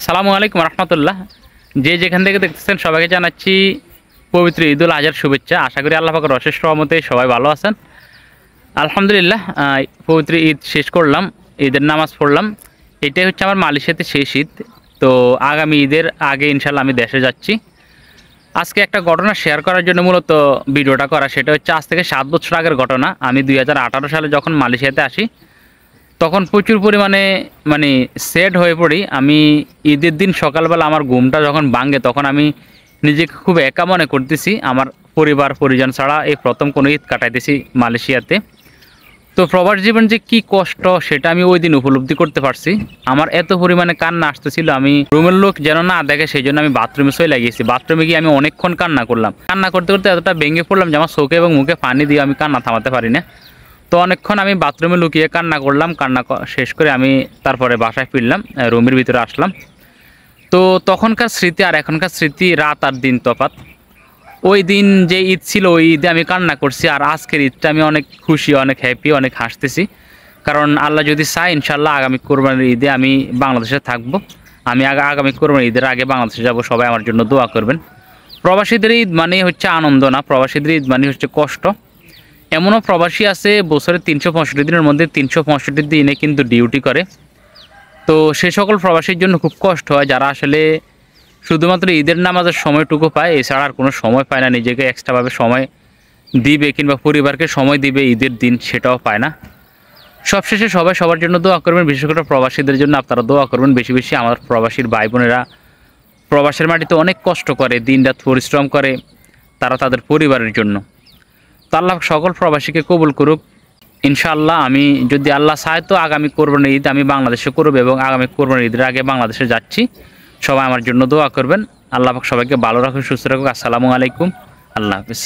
সালামু আলাইকুম রহমতুল্লাহ। যে যেখান থেকে দেখতেছেন সবাইকে জানাচ্ছি পবিত্র ঈদুল আজহার শুভেচ্ছা। আশা করি আল্লাহ পাকের অশেষ রহমতে সবাই ভালো আছেন। আলহামদুলিল্লাহ, পবিত্র ঈদ শেষ করলাম, ঈদের নামাজ পড়লাম। এটাই হচ্ছে আমার মালয়েশিয়াতে শেষ ঈদ। তো আগামী ঈদের আগে ইনশাল্লাহ আমি দেশে যাচ্ছি। আজকে একটা ঘটনা শেয়ার করার জন্য মূলত ভিডিওটা করা। সেটা হচ্ছে আজ থেকে 7 বছর আগের ঘটনা। আমি 2018 সালে যখন মালয়েশিয়াতে আসি তখন প্রচুর পরিমাণে স্যাড হয়ে পড়ি। আমি ঈদের দিন সকালবেলা আমার ঘুমটা যখন ভাঙে তখন আমি নিজেকে খুব একা মনে করতেছি। আমার পরিবার পরিজন ছাড়া এই প্রথম কোনো ঈদ কাটাইতেছি মালয়েশিয়াতে। তো প্রবাস জীবন যে কী কষ্ট সেটা আমি ওই দিন উপলব্ধি করতে পারছি। আমার এত পরিমাণে কান্না আসতেছিল, আমি রুমের লোক যেন না দেখে সেই জন্য আমি বাথরুমে চলে গিয়েছি। বাথরুমে গিয়ে আমি অনেকক্ষণ কান্না করলাম। কান্না করতে করতে এতটা ভেঙে পড়লাম যে আমার চোখে এবং মুখে পানি দিয়ে আমি কান্না থামাতে পারি না। তো অনেকক্ষণ আমি বাথরুমে লুকিয়ে কান্না করলাম। কান্না শেষ করে আমি তারপরে বাসায় ফিরলাম, রুমের ভিতরে আসলাম। তো তখনকার স্মৃতি আর এখনকার স্মৃতি রাত আর দিন তফাৎ। ওই দিন যে ঈদ ছিল ওই ঈদে আমি কান্না করছি, আর আজকের ঈদটা আমি অনেক খুশি, অনেক হ্যাপি, অনেক হাসতেছি। কারণ আল্লাহ যদি চায় ইনশাল্লাহ আগামী কোরবানির ঈদে আমি বাংলাদেশে থাকবো। আমি আগামী কোরবানির ঈদের আগে বাংলাদেশে যাব। সবাই আমার জন্য দোয়া করবেন। প্রবাসীদের ঈদ মানে হচ্ছে আনন্দ না, প্রবাসীদের ঈদ মানে হচ্ছে কষ্ট। এমনও প্রবাসী আছে বছরে 365 দিনের মধ্যে 365 দিনে কিন্তু ডিউটি করে। তো সে সকল প্রবাসীর জন্য খুব কষ্ট হয়, যারা আসলে শুধুমাত্র ঈদের নামাজের সময়টুকু পায়, এছাড়া আর কোনো সময় পায় না নিজেকে এক্সট্রাভাবে সময় দিবে কিংবা পরিবারকে সময় দিবে ঈদের দিন, সেটাও পায় না। সবশেষে সবাই সবার জন্য দোয়া করবেন, বিশেষ করে প্রবাসীদের জন্য আপনারা দোয়া করবেন বেশি বেশি। আমার প্রবাসীর ভাই বোনেরা প্রবাসের মাটিতে অনেক কষ্ট করে, দিনরাত পরিশ্রম করে তারা তাদের পরিবারের জন্য। তো আল্লাহ সকল প্রবাসীকে কবুল করুক ইনশাআল্লাহ। আমি যদি আল্লাহ চায় তো আগামী কোরবানির ঈদ আমি বাংলাদেশে করব এবং আগামী কোরবানির ঈদের আগে বাংলাদেশে যাচ্ছি। সবাই আমার জন্য দোয়া করবেন। আল্লাহ পাক সবাইকে ভালো রাখুক, সুস্থ রাখুক। আসসালামু আলাইকুম, আল্লাহ হাফিজ।